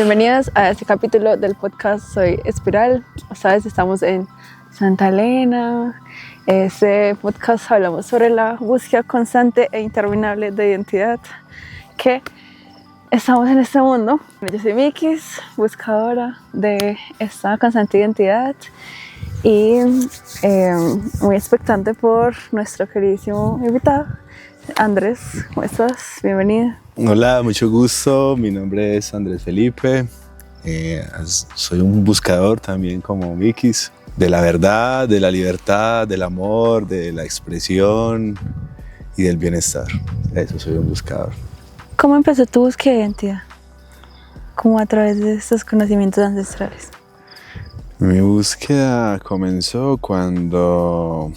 Bienvenidos a este capítulo del podcast Soy Espiral. Esta vez estamos en Santa Elena. Este podcast hablamos sobre la búsqueda constante e interminable de identidad que estamos en este mundo. Yo soy Mikis, buscadora de esta constante identidad y muy expectante por nuestro queridísimo invitado, Andrés. ¿Cómo estás? Bienvenido. Hola, mucho gusto. Mi nombre es Andrés Felipe. Soy un buscador también como Mikis, de la verdad, de la libertad, del amor, de la expresión y del bienestar. Eso, soy un buscador. ¿Cómo empezó tu búsqueda de identidad? ¿Cómo a través de estos conocimientos ancestrales? Mi búsqueda comenzó cuando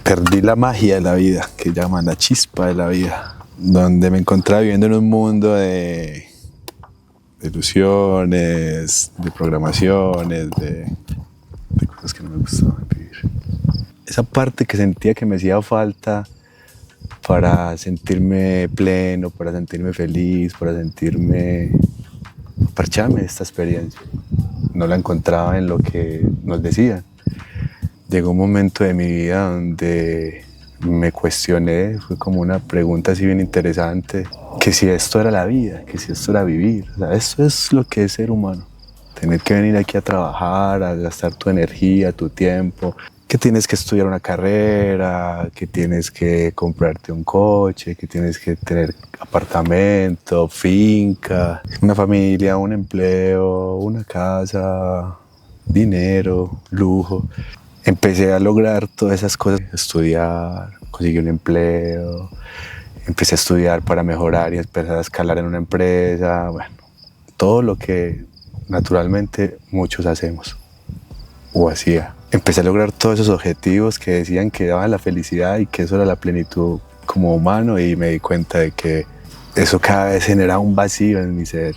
perdí la magia de la vida, que llaman la chispa de la vida, donde me encontraba viviendo en un mundo de ilusiones, de programaciones, de cosas que no me gustaban vivir. Esa parte que sentía que me hacía falta para sentirme pleno, para sentirme feliz, para parcharme de esta experiencia. No la encontraba en lo que nos decían. Llegó un momento de mi vida donde me cuestioné, fue como una pregunta así bien interesante, que si esto era la vida, que si esto era vivir. O sea, esto es lo que es ser humano. Tener que venir aquí a trabajar, a gastar tu energía, tu tiempo, que tienes que estudiar una carrera, que tienes que comprarte un coche, que tienes que tener apartamento, finca, una familia, un empleo, una casa, dinero, lujo. Empecé a lograr todas esas cosas, estudiar, conseguí un empleo, empecé a estudiar para mejorar y empezar a escalar en una empresa, bueno, todo lo que naturalmente muchos hacemos o hacía. Empecé a lograr todos esos objetivos que decían que daban la felicidad y que eso era la plenitud como humano, y me di cuenta de que eso cada vez generaba un vacío en mi ser.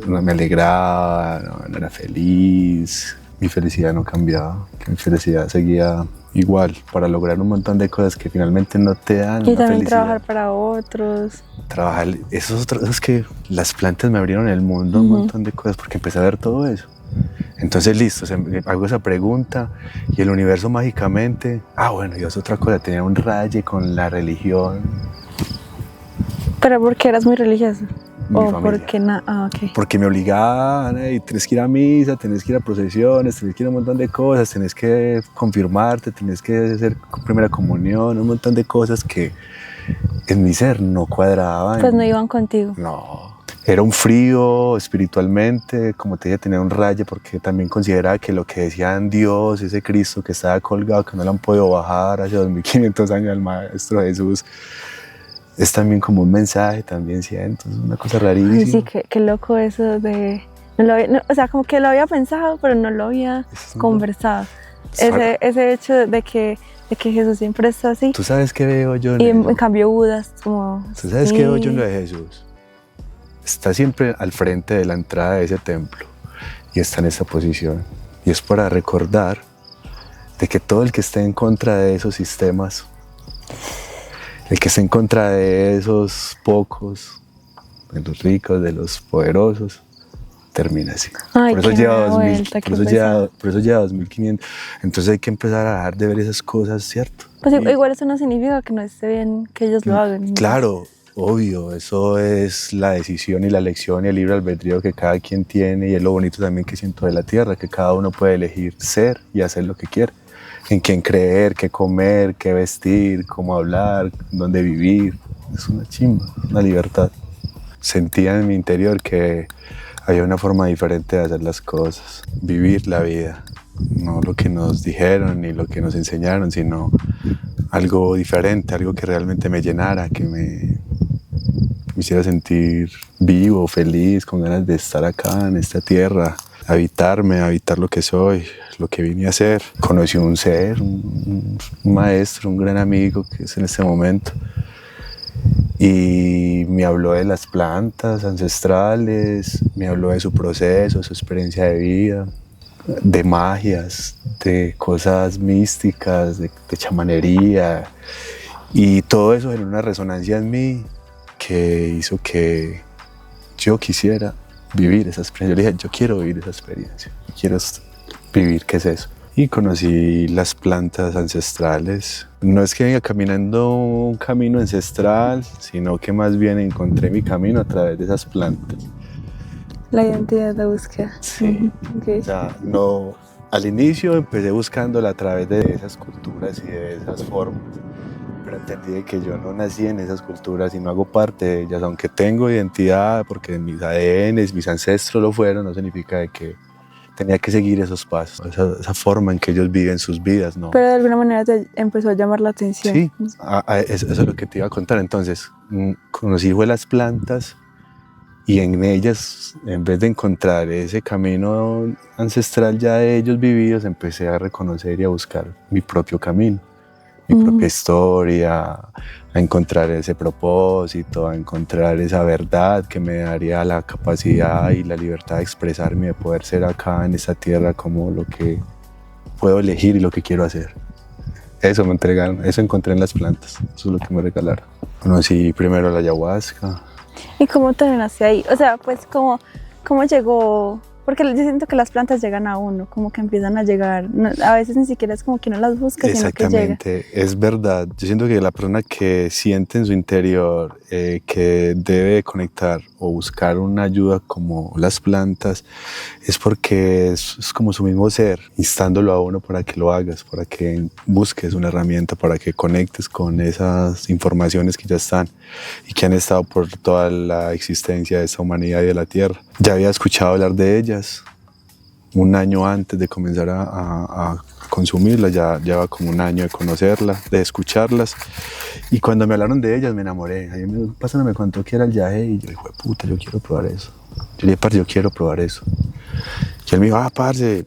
No me alegraba, no era feliz, mi felicidad no cambiaba, que mi felicidad seguía igual para lograr un montón de cosas que finalmente no te dan Y una también felicidad. trabajar para otros. Trabajar, eso es que las plantas me abrieron el mundo, un montón de cosas, porque empecé a ver todo eso. Entonces listo, hago esa pregunta y el universo mágicamente, bueno, y es otra cosa, tenía un raye con la religión. ¿Pero porque eras muy religioso? Mi ¿O familia. porque okay. Porque me obligaban, tenés que ir a misa, tenés que ir a procesiones, tenés que ir a un montón de cosas, tenés que confirmarte, tenés que hacer primera comunión, un montón de cosas que en mi ser no cuadraban. Pues no iban contigo. No, era un frío espiritualmente, como te dije, tenía un raye, porque también consideraba que lo que decían Dios, ese Cristo que estaba colgado, que no lo han podido bajar hace 2500 años al Maestro Jesús, es también como un mensaje, también siento, es una cosa rarísima. Ay, sí, qué loco eso de... o sea, como que lo había pensado, pero no lo había conversado. Ese hecho de que Jesús siempre está así. ¿Tú sabes qué veo yo? Y en cambio Budas, como... ¿Tú sabes qué veo yo en lo de Jesús? Está siempre al frente de la entrada de ese templo y está en esa posición. Y es para recordar de que todo el que esté en contra de esos sistemas, el que esté en contra de esos pocos, de los ricos, de los poderosos, termina así. Ay, por eso lleva por eso lleva 2500. Entonces hay que empezar a dejar de ver esas cosas, ¿cierto? Pues igual eso no significa que no esté bien que ellos lo hagan. Claro, obvio, eso es la decisión y la elección y el libre albedrío que cada quien tiene, y es lo bonito también que siento de la tierra, que cada uno puede elegir ser y hacer lo que quiere, en quién creer, qué comer, qué vestir, cómo hablar, dónde vivir. Es una chimba, una libertad. Sentía en mi interior que había una forma diferente de hacer las cosas, vivir la vida, no lo que nos dijeron ni lo que nos enseñaron, sino algo diferente, algo que realmente me llenara, que me hiciera sentir vivo, feliz, con ganas de estar acá en esta tierra, habitar lo que soy, lo que vine a hacer. Conocí un ser, un maestro, un gran amigo que es en este momento, y me habló de las plantas ancestrales, me habló de su proceso, su experiencia de vida, de magias, de cosas místicas, de chamanería, y todo eso generó una resonancia en mí que hizo que yo quisiera vivir esa experiencia. Yo le dije, yo quiero vivir esa experiencia, quiero vivir qué es eso. Y conocí las plantas ancestrales. No es que venga caminando un camino ancestral, sino que más bien encontré mi camino a través de esas plantas. La identidad de búsqueda. Sí. Okay. O sea, no, al inicio empecé buscándola a través de esas culturas y de esas formas. Pero entendí que yo no nací en esas culturas y no hago parte de ellas. Aunque tengo identidad, porque mis ADNs, mis ancestros lo fueron, no significa de que tenía que seguir esos pasos, esa forma en que ellos viven sus vidas, ¿no? Pero de alguna manera te empezó a llamar la atención. Sí, eso es lo que te iba a contar. Entonces, conocí fue las plantas y en ellas, en vez de encontrar ese camino ancestral ya de ellos vividos, empecé a reconocer y a buscar mi propio camino, mi propia historia, a encontrar ese propósito, a encontrar esa verdad que me daría la capacidad y la libertad de expresarme, de poder ser acá en esta tierra como lo que puedo elegir y lo que quiero hacer. Eso me entregaron, eso encontré en las plantas, eso es lo que me regalaron. Conocí primero la ayahuasca. ¿Y cómo terminaste ahí? O sea, pues, ¿cómo llegó? Porque yo siento que las plantas llegan a uno, como que empiezan a llegar. No, a veces ni siquiera es como que uno las busca, sino que llega. Exactamente, es verdad. Yo siento que la persona que siente en su interior que debe conectar o buscar una ayuda como las plantas, es porque es como su mismo ser, instándolo a uno para que lo hagas, para que busques una herramienta, para que conectes con esas informaciones que ya están y que han estado por toda la existencia de esta humanidad y de la Tierra. Ya había escuchado hablar de ellas un año antes de comenzar a consumirlas, ya llevaba como un año de conocerlas, de escucharlas, y cuando me hablaron de ellas me enamoré. Ahí me contó que era el yagé y yo dije, puta, yo quiero probar eso. Yo le dije, parce, yo quiero probar eso. Y él me dijo, parce,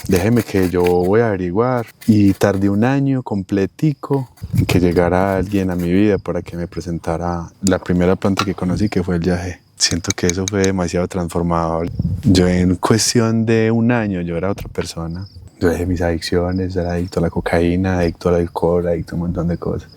déjeme que yo voy a averiguar. Y tardé un año completico en que llegara alguien a mi vida para que me presentara la primera planta que conocí, que fue el yagé. Siento que eso fue demasiado transformador. Yo en cuestión de un año yo era otra persona. Yo dejé mis adicciones, era adicto a la cocaína, adicto al alcohol, adicto a un montón de cosas.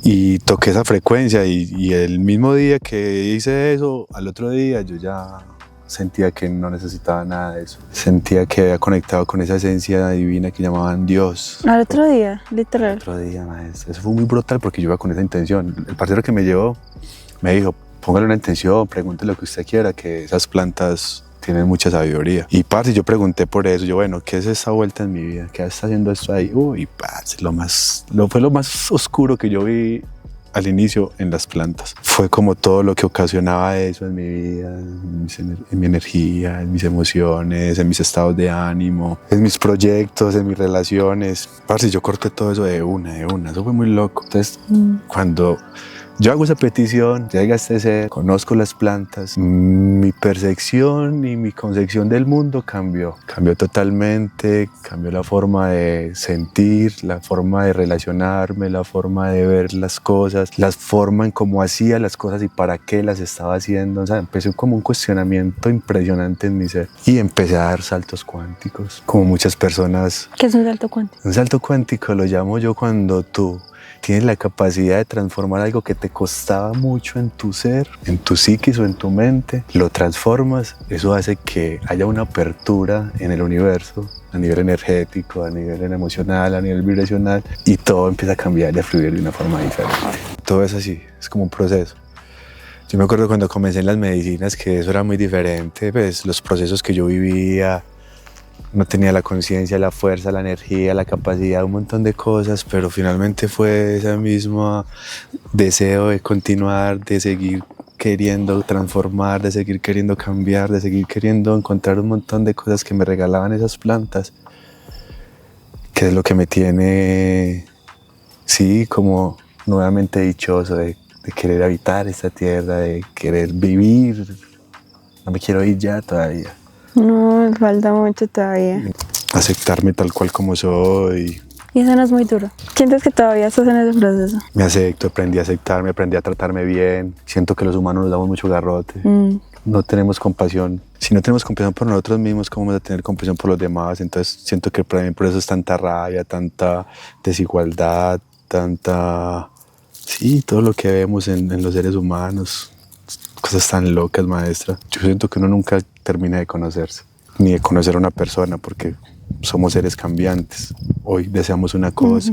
Y toqué esa frecuencia y el mismo día que hice eso, al otro día yo ya sentía que no necesitaba nada de eso. Sentía que había conectado con esa esencia divina que llamaban Dios. Al otro día, literal. Al otro día, maestro. Eso fue muy brutal porque yo iba con esa intención. El parcero que me llevó me dijo, póngale una intención, pregunte lo que usted quiera, que esas plantas tienen mucha sabiduría. Y parce, yo pregunté por eso, yo bueno, ¿qué es esa vuelta en mi vida? ¿Qué está haciendo esto ahí? Uy, parce, fue lo más oscuro que yo vi al inicio en las plantas. Fue como todo lo que ocasionaba eso en mi vida, en mi energía, en mis emociones, en mis estados de ánimo, en mis proyectos, en mis relaciones. Parce, yo corté todo eso de una, eso fue muy loco. Entonces, cuando yo hago esa petición, llega este ser, conozco las plantas, mi percepción y mi concepción del mundo cambió totalmente, cambió la forma de sentir, la forma de relacionarme, la forma de ver las cosas, la forma en cómo hacía las cosas y para qué las estaba haciendo. O sea, empecé como un cuestionamiento impresionante en mi ser y empecé a dar saltos cuánticos, como muchas personas. ¿Qué es un salto cuántico? Un salto cuántico lo llamo yo cuando tú tienes la capacidad de transformar algo que te costaba mucho en tu ser, en tu psiquis o en tu mente, lo transformas, eso hace que haya una apertura en el universo, a nivel energético, a nivel emocional, a nivel vibracional, y todo empieza a cambiar y a fluir de una forma diferente. Todo es así, es como un proceso. Yo me acuerdo cuando comencé en las medicinas que eso era muy diferente, pues los procesos que yo vivía, no tenía la conciencia, la fuerza, la energía, la capacidad, un montón de cosas, pero finalmente fue ese mismo deseo de continuar, de seguir queriendo transformar, de seguir queriendo cambiar, de seguir queriendo encontrar un montón de cosas que me regalaban esas plantas, que es lo que me tiene, sí, como nuevamente dichoso de querer habitar esta tierra, de querer vivir. No me quiero ir ya todavía. No, falta mucho todavía. Aceptarme tal cual como soy. Y eso no es muy duro. ¿Sientes que todavía estás en ese proceso? Me acepto, aprendí a aceptarme, aprendí a tratarme bien. Siento que los humanos nos damos mucho garrote. No tenemos compasión. Si no tenemos compasión por nosotros mismos, ¿cómo vamos a tener compasión por los demás? Entonces siento que para mí por eso es tanta rabia, tanta desigualdad, tanta... Sí, todo lo que vemos en los seres humanos. cosas tan locas, maestra. Yo siento que uno nunca termina de conocerse, ni de conocer a una persona, porque somos seres cambiantes. Hoy deseamos una cosa,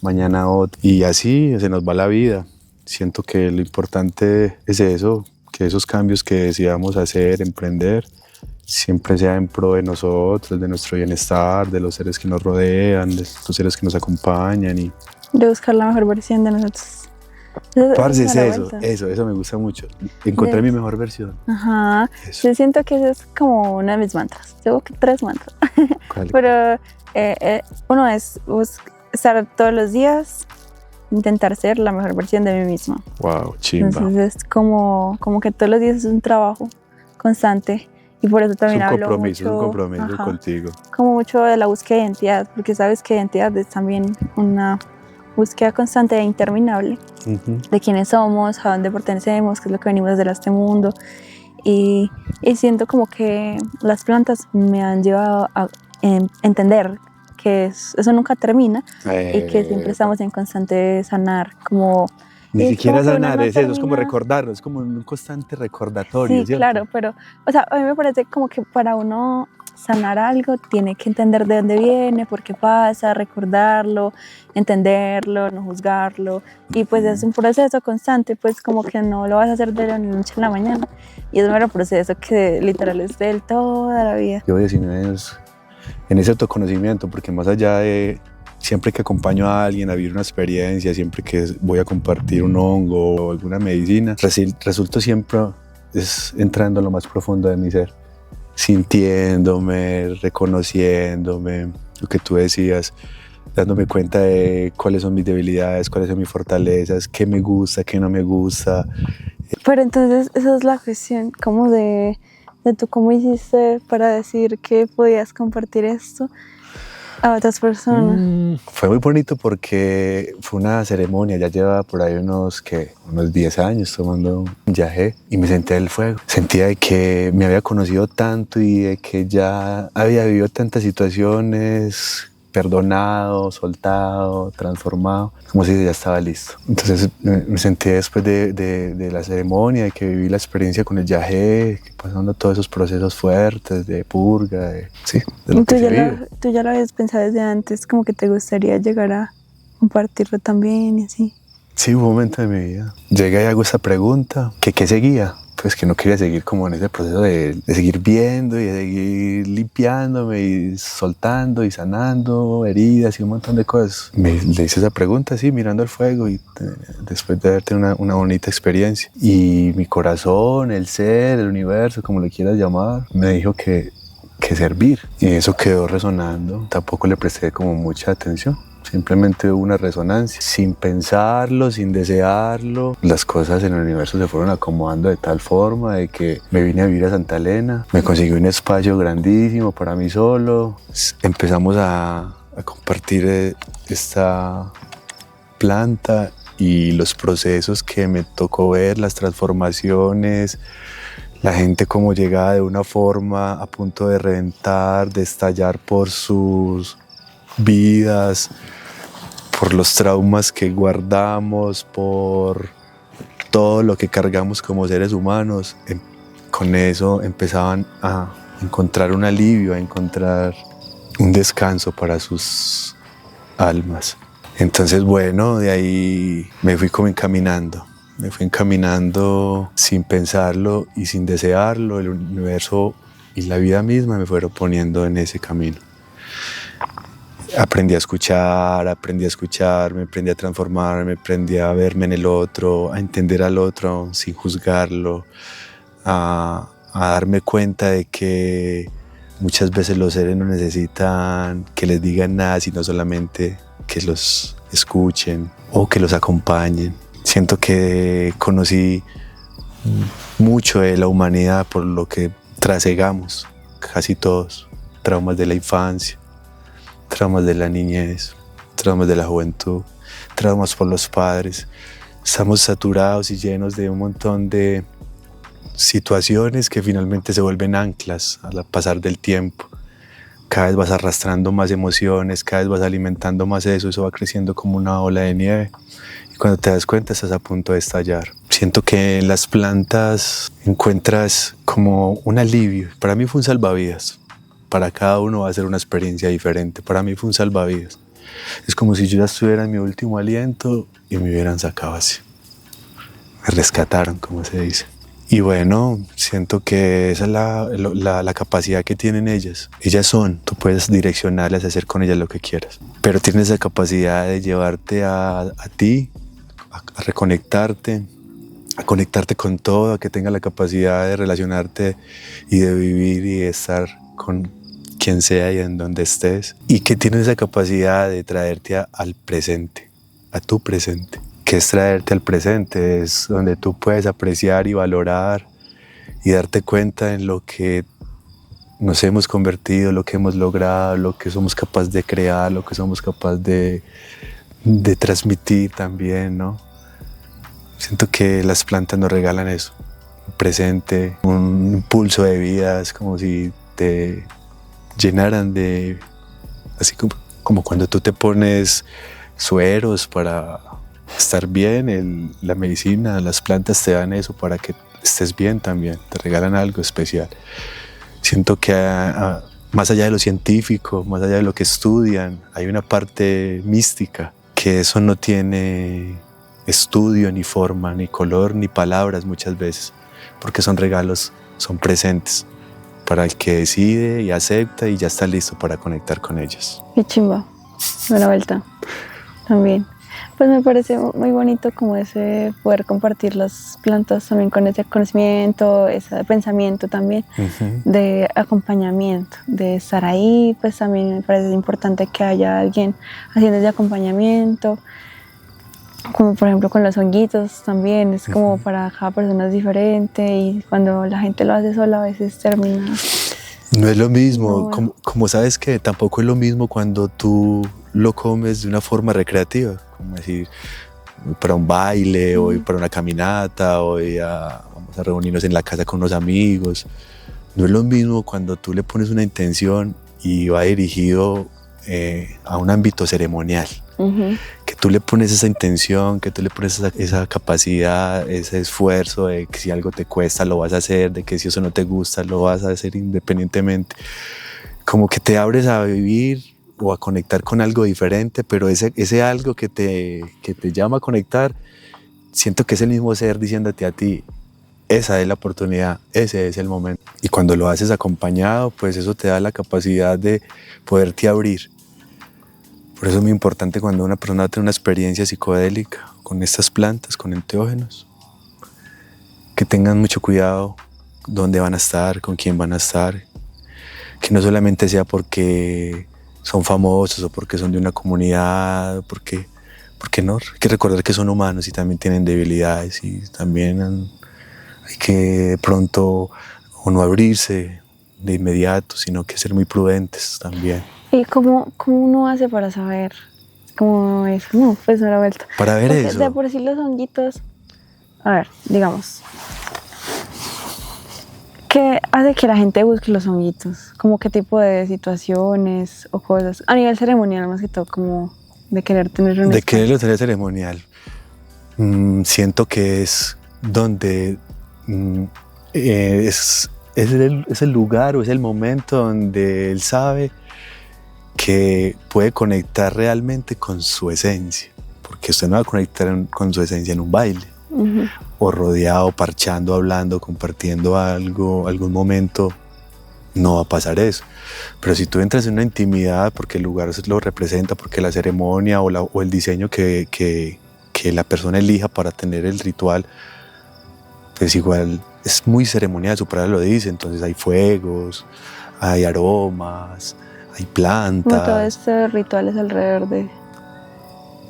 mañana otra, y así se nos va la vida. Siento que lo importante es eso, que esos cambios que decidamos hacer, emprender, siempre sea en pro de nosotros, de nuestro bienestar, de los seres que nos rodean, de los seres que nos acompañan. Y De buscar la mejor versión de nosotros. parce, Esa es la vuelta. eso me gusta mucho. Encontrar De- mi mejor versión. Ajá. Eso. Yo siento que ese es como uno de mis mantras. Tengo que 3 mantras. ¿Cuál? Pero uno es estar todos los días, intentar ser la mejor versión de mí misma. Wow, chimba. Entonces es como que todos los días es un trabajo constante y por eso Es también un hablo compromiso, mucho, es un compromiso ajá, contigo. como mucho de la búsqueda de identidad, porque sabes que identidad es también una búsqueda constante e interminable Ujú. de quiénes somos, a dónde pertenecemos, qué es lo que venimos a hacer a este mundo. Y siento como que las plantas me han llevado a entender que eso nunca termina y que siempre estamos en constante sanar, como... Ni es siquiera como que uno sanar, no es eso, es como termina- recordarlo, es como un constante recordatorio, Sí, ¿cierto? claro, pero, o sea, a mí me parece como que para uno sanar algo tiene que entender de dónde viene, por qué pasa, recordarlo, entenderlo, no juzgarlo. Y pues es un proceso constante, pues como que no lo vas a hacer de la noche a la mañana. Y es un mero proceso que literal es de él toda la vida. Llevo 19 años en ese autoconocimiento, porque más allá de siempre que acompaño a alguien a vivir una experiencia, siempre que voy a compartir un hongo o alguna medicina, resulto siempre es entrando en lo más profundo de mi ser, sintiéndome, reconociéndome, lo que tú decías, dándome cuenta de cuáles son mis debilidades, cuáles son mis fortalezas, qué me gusta, qué no me gusta. Pero entonces esa es la cuestión, como de tú cómo hiciste para decir que podías compartir esto a otras personas. Fue muy bonito porque fue una ceremonia, ya llevaba por ahí unos 10 años tomando un yagé y me senté del fuego. Sentía de que me había conocido tanto y de que ya había vivido tantas situaciones, perdonado, soltado, transformado, como si ya estaba listo. Entonces me senté después de la ceremonia, de que viví la experiencia con el yagé, pasando todos esos procesos fuertes de purga, de lo que se vive. Tú ya lo habías pensado desde antes, como que te gustaría llegar a compartirlo también y así. Sí, hubo un momento de mi vida. Llegué y hago esta pregunta, ¿qué seguía? Pues que no quería seguir como en ese proceso de seguir viendo y de seguir limpiándome y soltando y sanando heridas y un montón de cosas. Le hice esa pregunta así, mirando al fuego y después de haber tenido una bonita experiencia. Y mi corazón, el ser, el universo, como le quieras llamar, me dijo que servir. Y eso quedó resonando. Tampoco le presté como mucha atención. Simplemente hubo una resonancia, sin pensarlo, sin desearlo. Las cosas en el universo se fueron acomodando de tal forma de que me vine a vivir a Santa Elena, me conseguí un espacio grandísimo para mí solo. Empezamos a compartir esta planta y los procesos que me tocó ver, las transformaciones, la gente como llegaba de una forma a punto de reventar, de estallar por sus vidas, por los traumas que guardamos, por todo lo que cargamos como seres humanos. Con eso empezaban a encontrar un alivio, a encontrar un descanso para sus almas. Entonces, bueno, de ahí me fui como encaminando. Me fui encaminando sin pensarlo y sin desearlo. El universo y la vida misma me fueron poniendo en ese camino. Aprendí a escucharme, aprendí a transformarme, aprendí a verme en el otro, a entender al otro sin juzgarlo, a darme cuenta de que muchas veces los seres no necesitan que les digan nada, sino solamente que los escuchen o que los acompañen. Siento que conocí mucho de la humanidad por lo que trasegamos, casi todos, traumas de la infancia, traumas de la niñez, traumas de la juventud, traumas por los padres. Estamos saturados y llenos de un montón de situaciones que finalmente se vuelven anclas al pasar del tiempo. Cada vez vas arrastrando más emociones, cada vez vas alimentando más eso va creciendo como una ola de nieve y cuando te das cuenta estás a punto de estallar. Siento que en las plantas encuentras como un alivio. Para mí fue un salvavidas. Para cada uno va a ser una experiencia diferente. Para mí fue un salvavidas. Es como si yo ya estuviera en mi último aliento y me hubieran sacado así. Me rescataron, como se dice. Y bueno, siento que esa es la capacidad que tienen ellas. Ellas son, tú puedes direccionarlas, hacer con ellas lo que quieras. Pero tienes esa capacidad de llevarte a ti, a reconectarte, a conectarte con todo, a que tenga la capacidad de relacionarte y de vivir y de estar con quien sea y en donde estés. Y que tienes esa capacidad de traerte al presente, a tu presente. Que es traerte al presente, es donde tú puedes apreciar y valorar y darte cuenta en lo que nos hemos convertido, lo que hemos logrado, lo que somos capaces de crear, lo que somos capaces de transmitir también, ¿no? Siento que las plantas nos regalan eso, un presente, un impulso de vida, es como si te llenaran de, así como cuando tú te pones sueros para estar bien, la medicina, las plantas te dan eso para que estés bien también, te regalan algo especial. Siento que más allá de lo científico, más allá de lo que estudian, hay una parte mística, que eso no tiene estudio, ni forma, ni color, ni palabras muchas veces, porque son regalos, son presentes para el que decide y acepta y ya está listo para conectar con ellos. Qué chimba, buena vuelta también. Pues me parece muy bonito como ese poder compartir las plantas también con ese conocimiento, ese pensamiento también de acompañamiento, de estar ahí. Pues también me parece importante que haya alguien haciendo ese acompañamiento, como por ejemplo con los honguitos también, es como para cada persona es diferente y cuando la gente lo hace sola a veces termina... No es lo mismo, No. como sabes que tampoco es lo mismo cuando tú lo comes de una forma recreativa, como decir, para un baile o para una caminata o vamos a reunirnos en la casa con unos amigos. No es lo mismo cuando tú le pones una intención y va dirigido a un ámbito ceremonial. Que tú le pones esa intención, que tú le pones esa capacidad, ese esfuerzo de que si algo te cuesta lo vas a hacer, de que si eso no te gusta lo vas a hacer independientemente. Como que te abres a vivir o a conectar con algo diferente, pero ese algo que te llama a conectar, siento que es el mismo ser diciéndote a ti, esa es la oportunidad, ese es el momento. Y cuando lo haces acompañado, pues eso te da la capacidad de poderte abrir. Por eso es muy importante cuando una persona tiene una experiencia psicodélica con estas plantas, con enteógenos, que tengan mucho cuidado dónde van a estar, con quién van a estar, que no solamente sea porque son famosos o porque son de una comunidad, porque no, hay que recordar que son humanos y también tienen debilidades y también hay que de pronto o no abrirse de inmediato, sino que ser muy prudentes también. ¿Y cómo uno hace para saber cómo es? No, pues me la vuelta. Para ver porque eso. De por sí los honguitos, a ver, digamos, ¿qué hace que la gente busque los honguitos? ¿Cómo qué tipo de situaciones o cosas? A nivel ceremonial más que todo, como de querer tener un De espacio. quererlo tener ceremonial. Siento que es donde es el lugar o es el momento donde él sabe que puede conectar realmente con su esencia, porque usted no va a conectar con su esencia en un baile, o rodeado, parchando, hablando, compartiendo algún momento, no va a pasar eso. Pero si tú entras en una intimidad, porque el lugar lo representa, porque la ceremonia o el diseño que la persona elija para tener el ritual, pues igual es muy ceremonial, su palabra lo dice, entonces hay fuegos, hay aromas, hay plantas. Como todo este ritual es alrededor de...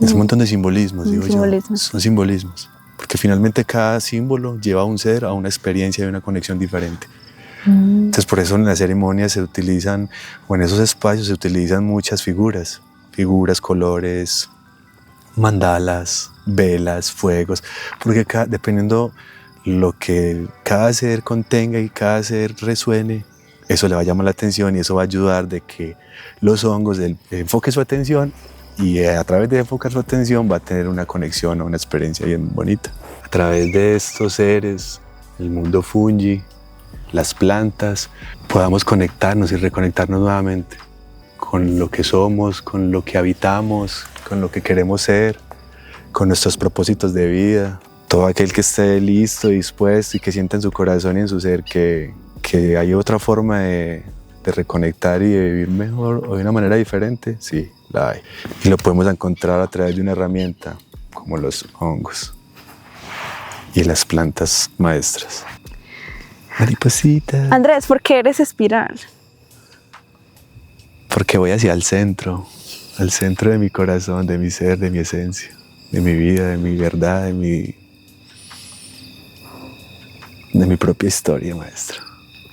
Es un montón de simbolismos, digo simbolismos. yo. Son simbolismos. Porque finalmente cada símbolo lleva a un ser a una experiencia y una conexión diferente. Entonces por eso en las ceremonias se utilizan, o en esos espacios se utilizan muchas figuras, colores, mandalas, velas, fuegos, porque dependiendo lo que cada ser contenga y cada ser resuene, eso le va a llamar la atención y eso va a ayudar de que los hongos enfoquen su atención y a través de enfocar su atención va a tener una conexión o una experiencia bien bonita. A través de estos seres, el mundo fungi, las plantas, podamos conectarnos y reconectarnos nuevamente con lo que somos, con lo que habitamos, con lo que queremos ser, con nuestros propósitos de vida. Todo aquel que esté listo, dispuesto y que sienta en su corazón y en su ser que hay otra forma de reconectar y de vivir mejor o de una manera diferente, sí, la hay. Y lo podemos encontrar a través de una herramienta como los hongos y las plantas maestras. Mariposita. Andrés, ¿por qué eres espiral? Porque voy hacia el centro de mi corazón, de mi ser, de mi esencia, de mi vida, de mi verdad, de mi propia historia, maestro.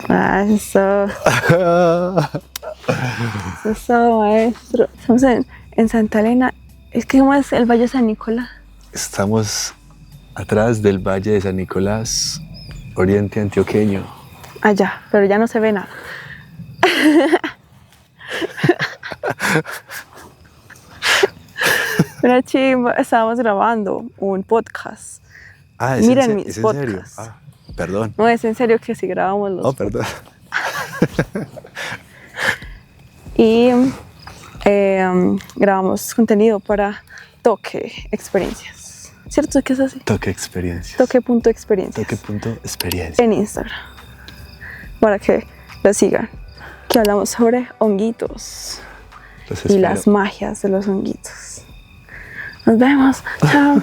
Ah, eso, maestro. Estamos en Santa Elena. Es que ¿cómo es el Valle de San Nicolás? Estamos atrás del Valle de San Nicolás, oriente antioqueño. Allá, pero ya no se ve nada. Una chimba, estábamos grabando un podcast. Ah, Miren mis ¿es en serio? podcasts. Ah, perdón. No, es en serio que sí grabamos los Oh, perdón. y grabamos contenido para Toque Experiencias. ¿Cierto que es así? Toque experiencias. Toque.experiencias. Toque.experiencia. En Instagram. Para que lo sigan. Que hablamos sobre honguitos Los y espero. las magias de los honguitos. Nos vemos. Chao.